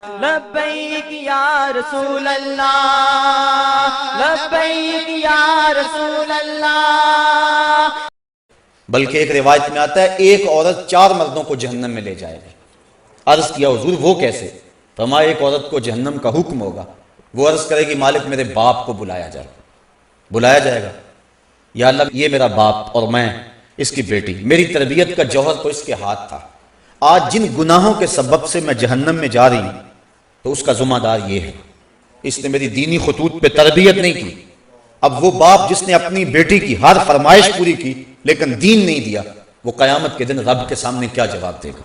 لبیک یا رسول اللہ، لبیک یا رسول اللہ۔ بلکہ ایک روایت میں آتا ہے ایک عورت 4 مردوں کو جہنم میں لے جائے گی۔ عرض کیا حضور وہ کیسے؟ فرمایا ایک عورت کو جہنم کا حکم ہوگا، وہ عرض کرے گی مالک میرے باپ کو بلایا جائے، بلایا جائے گا، یا اللہ یہ میرا باپ اور میں اس کی بیٹی، میری تربیت کا جوہر تو اس کے ہاتھ تھا، آج جن گناہوں کے سبب سے میں جہنم میں جا رہی ہوں تو اس کا ذمہ دار یہ ہے، اس نے میری دینی خطوط پہ تربیت نہیں کی۔ اب وہ باپ جس نے اپنی بیٹی کی ہر فرمائش پوری کی لیکن دین نہیں دیا، وہ قیامت کے دن رب کے سامنے کیا جواب دے گا؟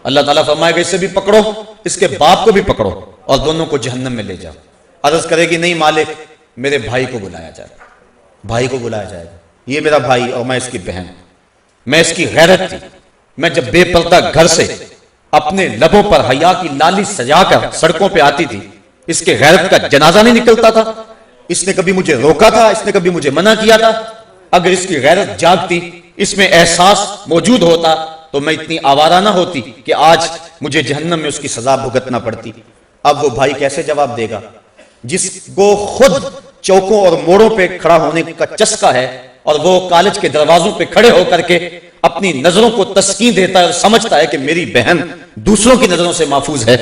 اللہ تعالیٰ فرمائے گا اسے بھی پکڑو، اس کے باپ کو بھی پکڑو اور دونوں کو جہنم میں لے جاؤ۔ عرض کرے گی نہیں مالک میرے بھائی کو بلایا جائے، بھائی کو بلایا جائے گا، یہ میرا بھائی اور میں اس کی بہن، میں اس کی غیرت تھی، میں جب بے پردہ گھر سے اپنے لبوں پر حیا کی لالی سجا کر سڑکوں پہ آتی تھی، اس کے غیرت کا جنازہ نہیں نکلتا تھا، اس نے کبھی مجھے روکا تھا، اس نے کبھی مجھے منع کیا تھا؟ اگر اس کی غیرت جاگتی، اس میں احساس موجود ہوتا تو میں اتنی آوارہ نہ ہوتی کہ آج مجھے جہنم میں اس کی سزا بھگتنا پڑتی۔ اب وہ بھائی کیسے جواب دے گا جس کو خود چوکوں اور موڑوں پہ کھڑا ہونے کا چسکا ہے اور وہ کالج کے دروازوں پہ کھڑے ہو کر کے اپنی نظروں کو تسکین دیتا ہے اور سمجھتا ہے کہ میری بہن دوسروں کی نظروں سے محفوظ ہے؟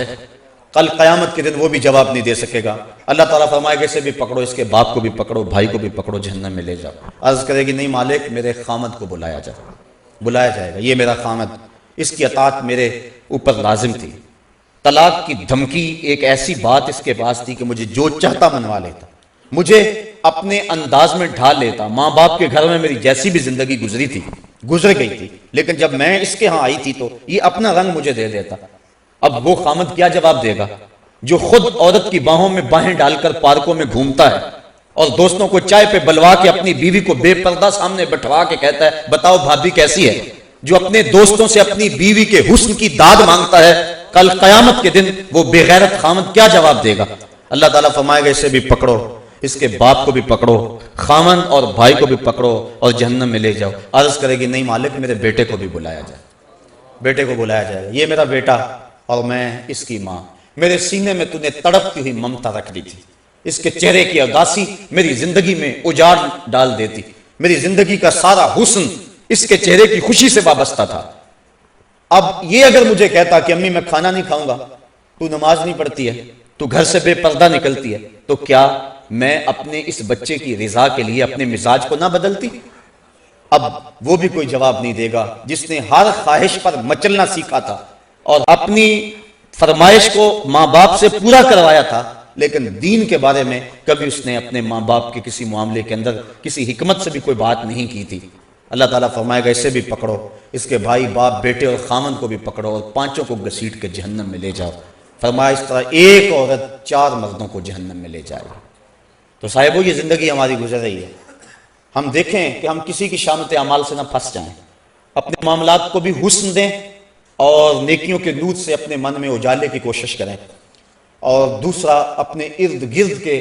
کل قیامت کے دن وہ بھی جواب نہیں دے سکے گا۔ اللہ تعالیٰ فرمائے گا اسے بھی پکڑو، اس کے باپ کو بھی پکڑو، بھائی کو بھی پکڑو، جہنم میں لے جاؤ۔ عرض کرے گی نہیں مالک میرے خامد کو بلایا جائے، بلایا جائے گا، یہ میرا خامد، اس کی اطاعت میرے اوپر لازم تھی۔ طلاق کی دھمکی ایک ایسی بات اس کے پاس تھی کہ مجھے جو چاہتا منوا لیتا، مجھے اپنے انداز میں ڈھال لیتا۔ ماں باپ کے گھر میں میری جیسی بھی زندگی گزری تھی، گزر گئی تھی، لیکن جب میں اس کے ہاں آئی تھی تو یہ اپنا رنگ مجھے دے دیتا۔ اب وہ خامد کیا جواب دے گا جو خود عورت کی باہوں میں باہیں ڈال کر پارکوں میں گھومتا ہے اور دوستوں کو چائے پہ بلوا کے اپنی بیوی کو بے پردہ سامنے بٹھوا کے کہتا ہے بتاؤ بھابھی کیسی ہے، جو اپنے دوستوں سے اپنی بیوی کے حسن کی داد مانگتا ہے؟ کل قیامت کے دن وہ بے غیرت خامد کیا جواب دے گا؟ اللہ تعالیٰ فرمائے گا اسے بھی پکڑو، اس کے باپ کو بھی پکڑو، خامن اور بھائی کو بھی پکڑو اور جہنم میں لے جاؤ۔ عرض کرے گی نہیں مالک میرے بیٹے کو بھی بلایا جائے، بیٹے کو بلایا جائے، یہ میرا بیٹا اور میں اس کی ماں، میرے سینے میں تو نے تڑپتی ہوئی ممتا رکھ دی تھی، اس کے چہرے کی عکاسی میری زندگی میں اجاڑ ڈال دیتی، میری زندگی کا سارا حسن اس کے چہرے کی خوشی سے وابستہ تھا۔ اب یہ اگر مجھے کہتا کہ امی میں کھانا نہیں کھاؤں گا، تو نماز نہیں پڑھتی ہے، تو گھر سے بے پردہ نکلتی ہے، تو کیا میں اپنے اس بچے کی رضا کے لیے اپنے مزاج کو نہ بدلتی؟ اب وہ بھی کوئی جواب نہیں دے گا جس نے ہر خواہش پر مچلنا سیکھا تھا اور اپنی فرمائش کو ماں باپ سے پورا کروایا تھا، لیکن دین کے بارے میں کبھی اس نے اپنے ماں باپ کے کسی معاملے کے اندر کسی حکمت سے بھی کوئی بات نہیں کی تھی۔ اللہ تعالیٰ فرمائے گا اسے بھی پکڑو، اس کے بھائی باپ بیٹے اور خامن کو بھی پکڑو اور پانچوں کو گھسیٹ کے جہنم میں لے جاؤ۔ فرمایا اس طرح ایک عورت 4 مردوں کو جہنم میں لے جائے گی۔ تو صاحبو یہ زندگی ہماری گزر رہی ہے، ہم دیکھیں کہ ہم کسی کی شامت اعمال سے نہ پھنس جائیں، اپنے معاملات کو بھی حسن دیں اور نیکیوں کے نور سے اپنے من میں اجالے کی کوشش کریں، اور دوسرا اپنے ارد گرد کے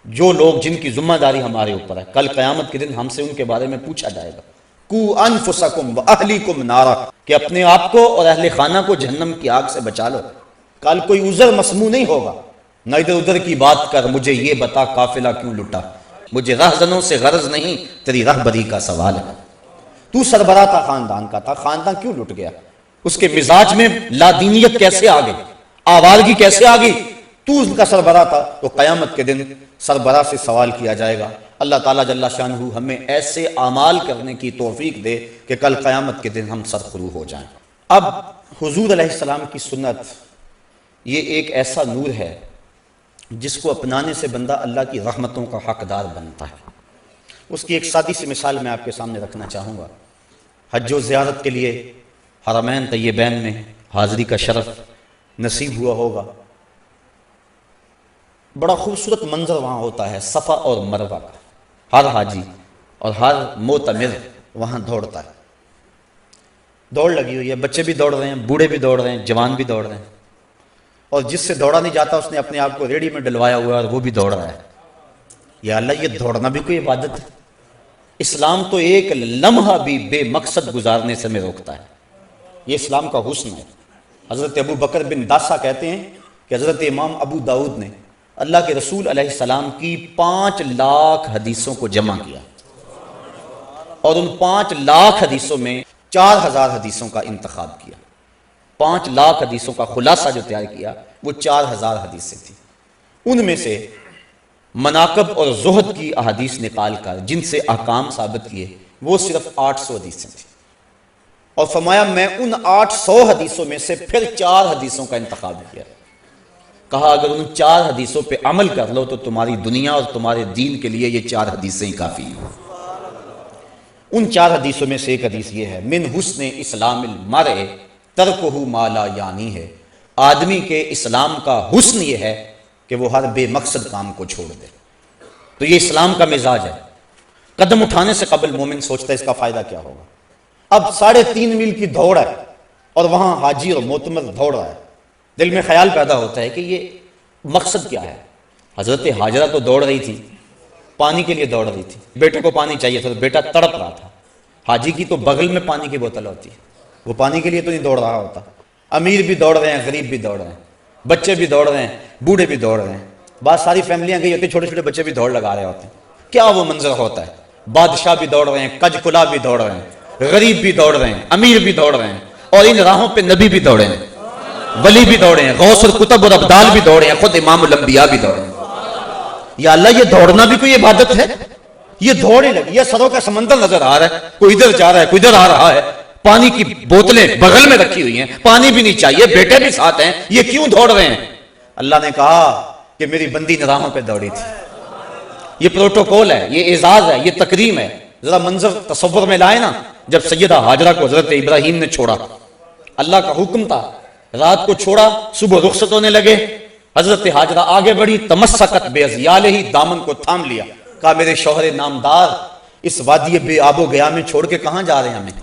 جو لوگ جن کی ذمہ داری ہمارے اوپر ہے، کل قیامت کے دن ہم سے ان کے بارے میں پوچھا جائے گا، قُوا أَنفُسَكُمْ وَأَهْلِكُمْ نَارًا، کہ اپنے آپ کو اور اہل خانہ کو جہنم کی آگ سے بچا لو۔ کل کوئی عذر مسموع نہیں ہوگا، نہ ادھر ادھر کی بات کر مجھے یہ بتا قافلہ کیوں لٹا، مجھے رہزنوں سے غرض نہیں تیری رہبری کا سوال ہے۔ تو سربراہ تھا خاندان کا، تھا خاندان کیوں لٹ گیا؟ اس کے مزاج میں لادینیت کیسے آ گئی، آوارگی کیسے آ گئی؟ تو اس کا سربراہ تھا، تو قیامت کے دن سربراہ سے سوال کیا جائے گا۔ اللہ تعالیٰ جل شانہ ہمیں ایسے اعمال کرنے کی توفیق دے کہ کل قیامت کے دن ہم سرخرو ہو جائیں۔ اب حضور علیہ السلام کی سنت یہ ایک ایسا نور ہے جس کو اپنانے سے بندہ اللہ کی رحمتوں کا حقدار بنتا ہے۔ اس کی ایک سادی سی مثال میں آپ کے سامنے رکھنا چاہوں گا۔ حج و زیارت کے لیے حرمین طیبین میں حاضری کا شرف نصیب ہوا ہوگا، بڑا خوبصورت منظر وہاں ہوتا ہے، صفا اور مروہ کا۔ ہر حاجی اور ہر معتمر وہاں دوڑتا ہے، دوڑ لگی ہوئی ہے، بچے بھی دوڑ رہے ہیں، بوڑھے بھی دوڑ رہے ہیں، جوان بھی دوڑ رہے ہیں، اور جس سے دوڑا نہیں جاتا اس نے اپنے آپ کو ریڑھی میں ڈلوایا ہوا ہے اور وہ بھی دوڑ رہا ہے۔ یا اللہ، یہ دوڑنا بھی کوئی عبادت ہے؟ اسلام تو ایک لمحہ بھی بے مقصد گزارنے سے میں روکتا ہے، یہ اسلام کا حسن ہے۔ حضرت ابو بکر بن داسا کہتے ہیں کہ حضرت امام ابو داؤد نے اللہ کے رسول علیہ السلام کی 5 لاکھ حدیثوں کو جمع کیا اور ان 5 لاکھ حدیثوں میں 4000 حدیثوں کا انتخاب کیا. 5 لاکھ حدیثوں کا خلاصہ جو تیار کیا وہ 4000 حدیثیں تھیں. ان میں سے مناقب اور زہد کی احادیث نکال کر جن سے احکام ثابت کیے وہ صرف 800 حدیثیں تھیں. اور فرمایا میں ان 800 حدیثوں میں سے پھر 4 حدیثوں کا انتخاب کیا. کہا اگر ان 4 حدیثوں پہ عمل کر لو تو تمہاری دنیا اور تمہارے دین کے لیے یہ 4 حدیثیں ہی کافی ہیں. ان 4 حدیثوں میں سے ایک حدیث یہ ہے من حسن اسلام المرء ترکہ ما لا یعنی ہے. آدمی کے اسلام کا حسن یہ ہے کہ وہ ہر بے مقصد کام کو چھوڑ دے. تو یہ اسلام کا مزاج ہے. قدم اٹھانے سے قبل مومن سوچتا ہے اس کا فائدہ کیا ہوگا. اب 3.5 میل کی دوڑ ہے اور وہاں حاجی اور معتمر دوڑ رہا ہے. دل میں خیال پیدا ہوتا ہے کہ یہ مقصد کیا ہے. حضرت ہاجرہ تو دوڑ رہی تھی, پانی کے لیے دوڑ رہی تھی, بیٹے کو پانی چاہیے تھا تو بیٹا تڑپ رہا تھا. حاجی کی تو بغل میں پانی کی بوتل ہوتی ہے, وہ پانی کے لیے تو نہیں دوڑ رہا ہوتا. امیر بھی دوڑ رہے ہیں, غریب بھی دوڑ رہے ہیں, بچے بھی دوڑ رہے ہیں, بوڑھے بھی دوڑ رہے ہیں. بعض ساری فیملیاں گئی ہوتی ہیں, چھوٹے چھوٹے بچے بھی دوڑ لگا رہے ہوتے ہیں. کیا وہ منظر ہوتا ہے. بادشاہ بھی دوڑ رہے ہیں, کج کلا بھی دوڑ رہے ہیں, غریب بھی دوڑ رہے ہیں, امیر بھی دوڑ رہے ہیں, اور ان راہوں پہ نبی بھی دوڑے ہیں, ولی بھی دوڑے ہیں, غوث القطب اور ابدال بھی دوڑے ہیں, خود امام الانبیاء بھی دوڑے ہیں. یا اللہ یہ دوڑنا بھی کوئی عبادت ہے. یہ دوڑنے لگی, یہ سروں کا سمندر نظر آ رہا ہے, کوئی ادھر جا رہا ہے, کوئی ادھر آ رہا ہے, پانی کی بوتلیں بغل میں رکھی ہوئی ہیں, پانی بھی نہیں چاہیے, بیٹے بھی ساتھ ہیں, یہ کیوں دوڑ رہے ہیں. اللہ نے کہا کہ میری بندی نے راہوں پہ دوڑی تھی. یہ پروٹوکول ہے, یہ اعزاز ہے, یہ تکریم ہے. ذرا منظر تصور میں لائے نا, جب سیدہ ہاجرہ کو حضرت ابراہیم نے چھوڑا, اللہ کا حکم تھا, رات کو چھوڑا, صبح رخصت ہونے لگے, حضرت ہاجرہ آگے بڑھی, تمسکت بعضیالہ, دامن کو تھام لیا, کہا میرے شوہر نامدار اس وادی بے آب و گیا میں چھوڑ کے کہاں جا رہے ہیں ہمیں.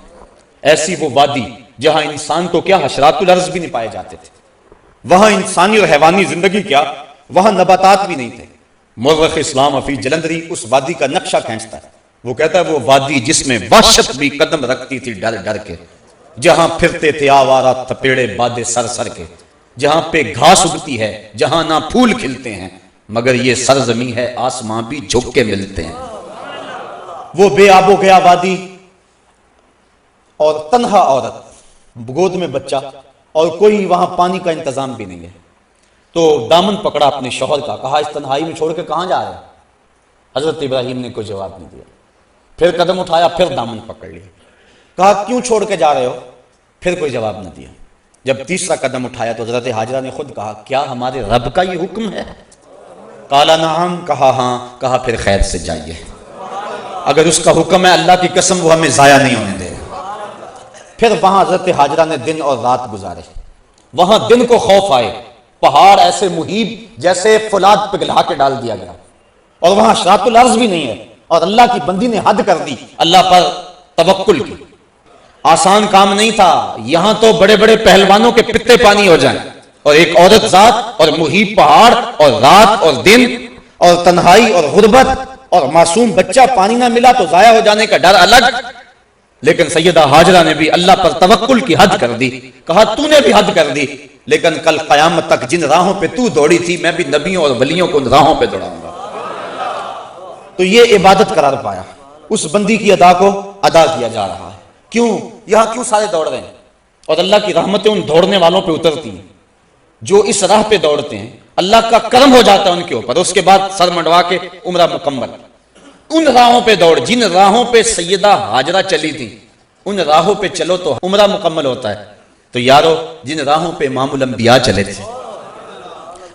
ایسی وہ وادی جہاں انسان کو کیا حشرات الارض بھی نہیں پائے جاتے تھے, وہاں انسانی اور حیوانی زندگی کیا, وہاں نباتات بھی نہیں تھے. مورخ اسلام حفیظ جلندری اس وادی کا نقشہ کھینچتا ہے. وہ کہتا ہے وہ وادی جس میں وحشت بھی قدم رکھتی تھی ڈر ڈر کے, جہاں پھرتے تھے آوارہ تھپیڑے بادے سر سر کے, جہاں پہ گھاس اگتی ہے, جہاں نہ پھول کھلتے ہیں, مگر یہ سرزمین ہے آسمان بھی جھک کے ملتے ہیں. وہ بے آب و گیا وادی, اور تنہا عورت, گود میں بچہ, اور کوئی وہاں پانی کا انتظام بھی نہیں ہے. تو دامن پکڑا اپنے شوہر کا, کہا اس تنہائی میں چھوڑ کے کہاں جا رہے ہیں. حضرت ابراہیم نے کوئی جواب نہیں دیا. پھر قدم اٹھایا, پھر دامن پکڑ لیا, کہا کیوں چھوڑ کے جا رہے ہو. پھر کوئی جواب نہ دیا. جب تیسرا قدم اٹھایا تو حضرت ہاجرہ نے خود کہا کیا ہمارے رب کا یہ حکم ہے. قال نعم, کہا ہاں. کہا پھر خیر سے جائیے, اگر اس کا حکم ہے اللہ کی قسم وہ ہمیں ضائع نہیں ہونے دے. پھر وہاں حضرت ہاجرہ نے دن اور رات گزارے. وہاں دن کو خوف آئے, پہاڑ ایسے محیب جیسے فولاد پگھلا کے ڈال دیا گیا, اور وہاں حشرات الارض بھی نہیں ہے, اور اللہ کی بندی نے حد کر دی, اللہ پر توکل کی. آسان کام نہیں تھا. یہاں تو بڑے بڑے پہلوانوں کے پتے پانی ہو جائیں, اور ایک عورت ذات, اور محیط پہاڑ, اور رات اور دن, اور تنہائی اور غربت, اور معصوم بچہ پانی نہ ملا تو ضائع ہو جانے کا ڈر الگ. لیکن سیدہ ہاجرہ نے بھی اللہ پر توکل کی حد کر دی. کہا تو نے بھی حد کر دی, لیکن کل قیامت تک جن راہوں پہ تو دوڑی تھی میں بھی نبیوں اور ولیوں کو ان راہوں پہ دوڑاؤں گا. تو یہ عبادت قرار پایا. اس بندی کی ادا کو ادا کیا جا رہا ہے. کیوں یہاں کیوں سارے دوڑ رہے ہیں, اور اللہ کی رحمتیں ان دوڑنے والوں پہ اترتی ہیں جو اس راہ پہ دوڑتے ہیں. اللہ کا کرم ہو جاتا ہے ان کے اوپر, اس کے بعد سر منڈوا کے عمرہ مکمل. ان راہوں پہ دوڑ, جن راہوں پہ سیدہ ہاجرہ چلی تھی, ان راہوں پہ چلو تو عمرہ مکمل ہوتا ہے. تو یارو جن راہوں پہ امام الانبیاء چلے تھے,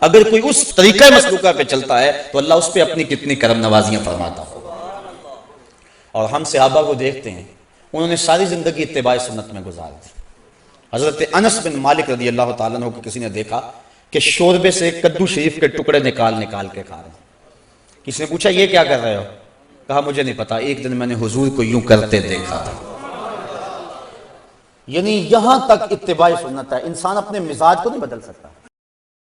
اگر کوئی اس طریقہ مسلوکہ پہ چلتا ہے تو اللہ اس پہ اپنی کتنی کرم نوازیاں فرماتا ہو. اور ہم صحابہ کو دیکھتے ہیں, انہوں نے ساری زندگی اتباع سنت میں گزار دی. حضرت انس بن مالک رضی اللہ تعالیٰ عنہ کو کسی نے دیکھا کہ شوربے سے کدو شریف کے ٹکڑے نکال نکال کے کھا رہے ہیں. کسی نے پوچھا یہ کیا کر رہے ہو. کہا مجھے نہیں پتا, ایک دن میں نے حضور کو یوں کرتے دیکھا تھا. یعنی یہاں تک اتباع سنت ہے. انسان اپنے مزاج کو نہیں بدل سکتا.